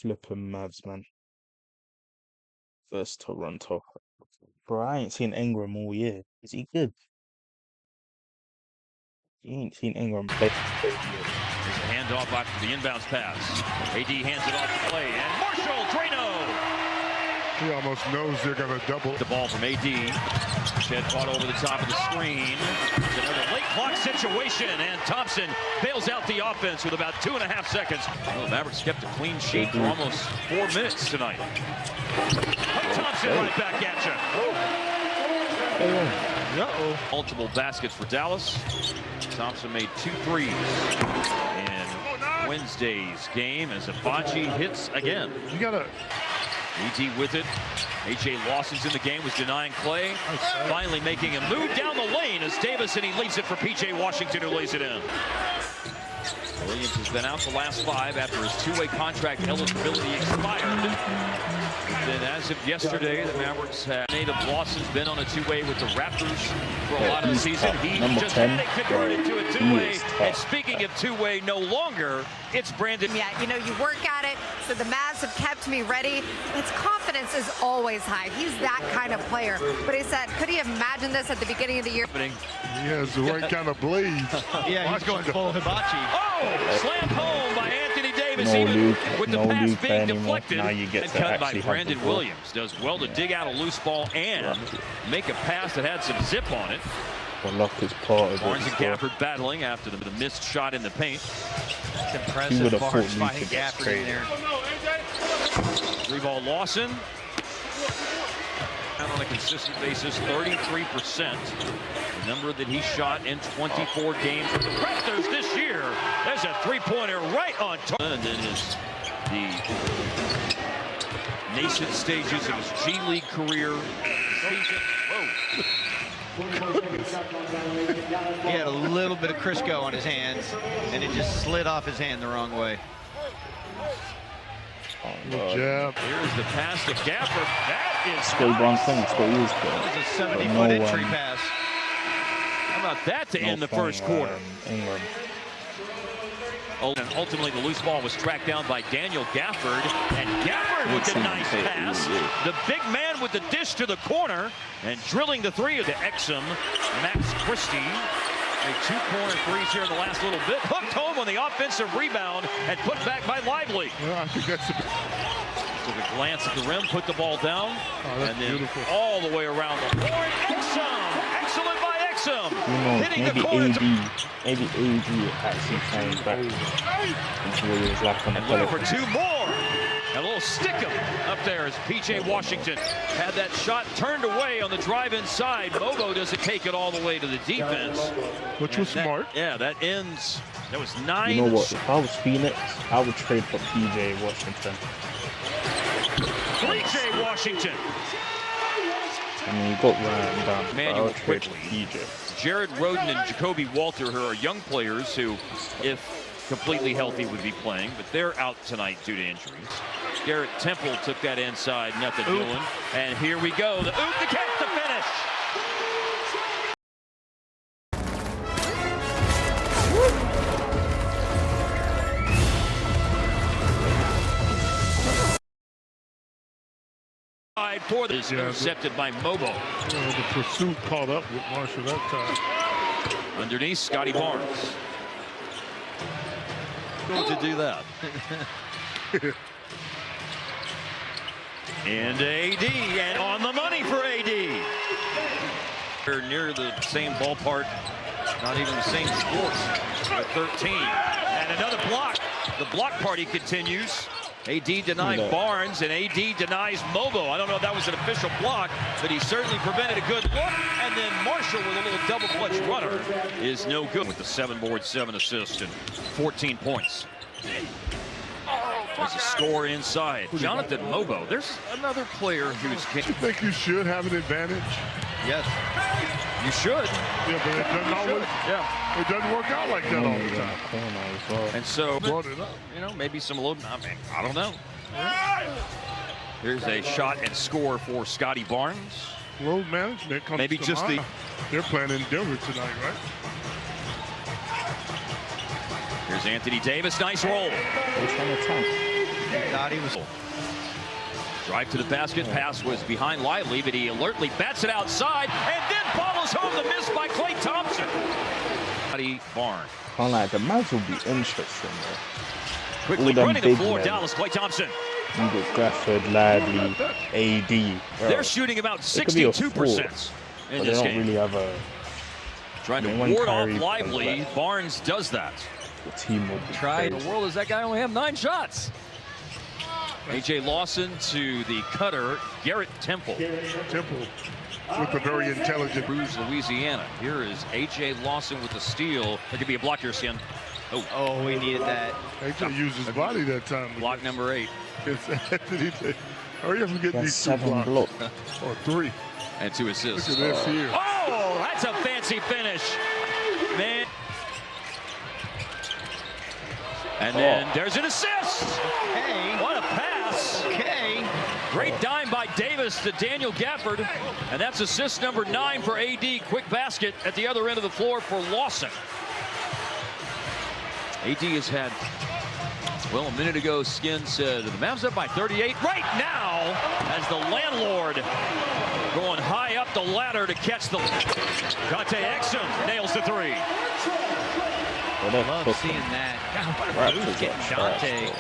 Flipping Mavs, man. Versus Toronto. Bro, I ain't seen Ingram all year. Is he good? You ain't seen Ingram play. There's a handoff after the inbounds pass. AD hands it off to Clay, and Marshall, Drano. He almost knows they're going to double. The ball from AD. Shed caught over the top of the screen. It's another late clock situation, and Thompson bails out the offense with about 2.5 seconds. Well, Mavericks kept a clean sheet for almost 4 minutes tonight. Thompson right back at you. Multiple baskets for Dallas. Thompson made 2 threes in Wednesday's game as Hibachi hits again. You gotta. AD with it. A.J. Lawson's in the game, was denying Clay. Finally making a move down the lane as Davis, and he leaves it for P.J. Washington, who lays it in. Williams has been out the last 5 after his 2-way contract eligibility expired. Then as of yesterday, the Mavericks have native Lawson's been on a 2-way with the Raptors for a lot of the season. He just had it converted to a 2-way. And speaking of 2-way, no longer, it's Brandon. Yeah, you know, you work at it, so the Mavs have kept me ready. His confidence is always high. He's that kind of player. But he said, could he imagine this at the beginning of the year? He has the right kind of blade. Yeah, he's going full Hibachi. Oh, slammed home by Anthony Davis, even with the pass being deflected and cut by Brandon Williams. Does well to dig out a loose ball and make a pass that had some zip on it. Barnes and Gafford battling after the missed shot in the paint. It's impressive. Barnes finding Gafford in there. 3-ball Lawson. On a consistent basis, 33%. The number that he shot in 24 games with the Raptors this year. There's a 3-pointer right on target. And then the nascent stages of his G League career. He had a little bit of Crisco on his hands, and it just slid off his hand the wrong way. Jab. Here's the pass to Gafford. That is That was a 70-foot entry pass. How about that to end the first quarter? And ultimately, the loose ball was tracked down by Daniel Gafford, and Gafford with a nice pass. The big man with the dish to the corner, and drilling the 3 to Exum. Max Christie. A 2-corner threes here in the last little bit. Hooked home on the offensive rebound and put back by Lively. Well, I think that's Took a glance at the rim, put the ball down, and then beautiful. all the way around the horn. Exum! Excellent by Exum! Hitting the corner. Maybe AD actually came back until he was like on the looking for 2 more. A little stick-em up there as P.J. Washington had that shot turned away on the drive inside. Mobo doesn't take it all the way to the defense. Which was smart. Yeah, that ends. That was 9. You know what? If I was Phoenix, I would trade for P.J. Washington. P.J. Washington. I mean, you got Ryan down. Manuel quickly. P.J. Jared Rhoden and Jacoby Walter, who are young players who, if completely healthy, would be playing, but they're out tonight due to injuries. Garrett Temple took that inside, nothing doing. And here we go. The oop to catch the finish. For this intercepted by Mobo. The pursuit caught up with Marshall that time. Underneath, Scotty Barnes. Going to do that. And AD, and on the money for AD. They're near the same ballpark, not even the same sports. 13, and another block. The block party continues. AD denied Barnes, and AD denies Mobo. I don't know if that was an official block, but he certainly prevented a good look. And then Marshall with a little double-clutch runner is no good with the 7 boards, 7 assists, and 14 points. There's a score inside. Jonathan Mobo. There's another player who's... You think you should have an advantage? Yes. You should. Yeah, but it doesn't always. Yeah. It doesn't work out like that all the time. And so, Brought it up. you know, maybe some load. I mean, I don't know. Here's a shot and score for Scotty Barnes. Load management comes Maybe to just mind. the... They're playing in Denver tonight, right? Here's Anthony Davis. Nice roll. He thought he was. Drive to the basket. Pass was behind Lively, but he alertly bats it outside and then follows home the miss by Klay Thompson. Barnes. Can't lie, the Mavs will be interesting, though. Quickly running the floor, Dallas, Klay Thompson. You got Gafford, Ladley, AD. Bro, they're shooting about 62% in this game. They don't really have a... Trying to ward off Lively. Barnes does that. The team will try in the world does that guy only have 9 shots? A.J. Lawson to the cutter, Garrett Temple. Temple with a very intelligent. Bruce, Louisiana. Here is A.J. Lawson with the steal. There could be a block here, Skin. Oh, we needed that. A.J. used his body that time. Block number 8. Hurry up and get these 7 blocks. Or 3. And 2 assists. Look at this here. Oh, that's a fancy finish. Man. And then there's an assist. Hey. What a pass. Okay. Great dime by Davis to Daniel Gafford. And that's assist number 9 for AD. Quick basket at the other end of the floor for Lawson. AD has had, well, a minute ago, Skin said the Mavs up by 38. Right now, as the landlord going high up the ladder to catch the... Dante Exum nails the 3. I love seeing that. God, what a move getting Dante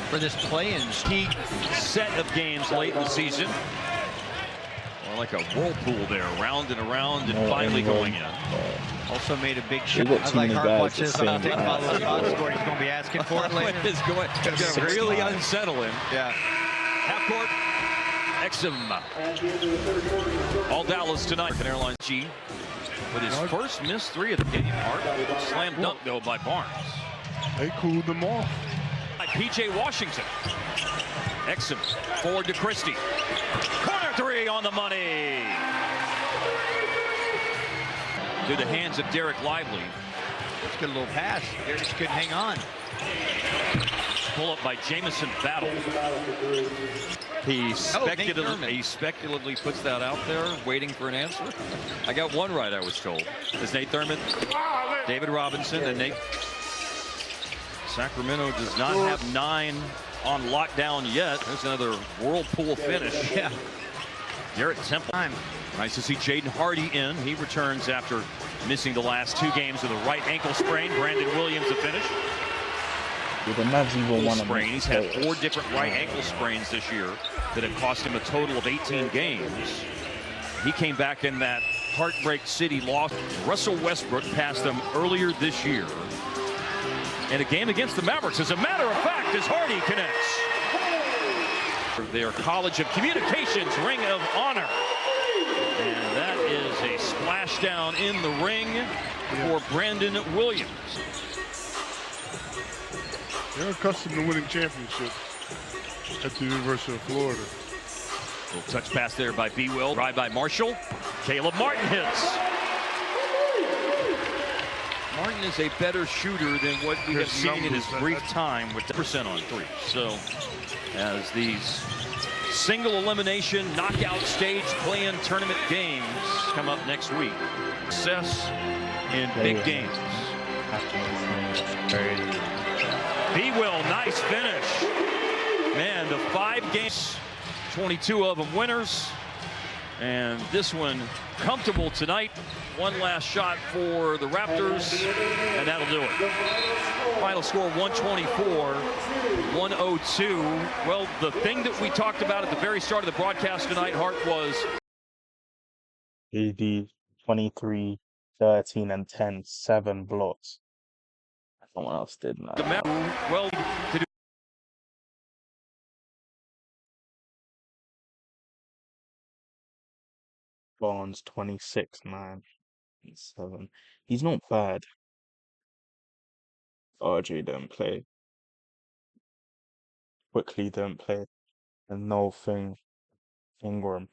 for this play-in key set of games late in the season. More like a whirlpool there, round and around, and finally going in. Also made a big shot. I was like, Hart, watch this. I'm going to take my little spot score. He's going to be asking for it later. It's going to really unsettle him. Yeah. Half court. Exum. All Dallas tonight. An Airline G. With his first missed 3 of the game. Hart. Slam dunk, though, by Barnes. They cooled them off. By P.J. Washington. Exum. Forward to Christie. Corner 3 on the money. To the hands of Derek Lively. Let's get a little pass. Derek couldn't hang on. Pull up by Jamison Battle. He speculatively puts that out there, waiting for an answer. I got one right, I was told. It's Nate Thurman, David Robinson, and Nate. Sacramento does not have 9 on lockdown yet. There's another whirlpool finish. Yeah. Garrett Temple. Nice to see Jaden Hardy in. He returns after missing the last 2 games with a right ankle sprain. Brandon Williams to finish. The Mavs even won sprain. He's had 4 different right ankle sprains this year that have cost him a total of 18 games. He came back in that Heartbreak City loss. Russell Westbrook passed them earlier this year in a game against the Mavericks. As a matter of fact, as Hardy connects. Their College of Communications Ring of Honor. And that is a splashdown in the ring for Brandon Williams. They're accustomed to winning championships at the University of Florida. Little touch pass there by B. Will. Drive by Marshall. Caleb Martin hits. Martin is a better shooter than what we have seen in his brief time with 10% on 3. So as these single elimination knockout stage play-in tournament games come up next week. Success in big games. B. Will, nice finish. Man, the 5 games, 22 of them winners. And this one comfortable tonight. One last shot for the Raptors, and that'll do it. Final score 124-102. Well, the thing that we talked about at the very start of the broadcast tonight, Hart, was AD 23, 13, and 10, 7 blocks. Someone else did that. Well, to do Barnes 26, 9, 7. He's not bad. RJ didn't play. Quickly didn't play. And no thing. Ingram.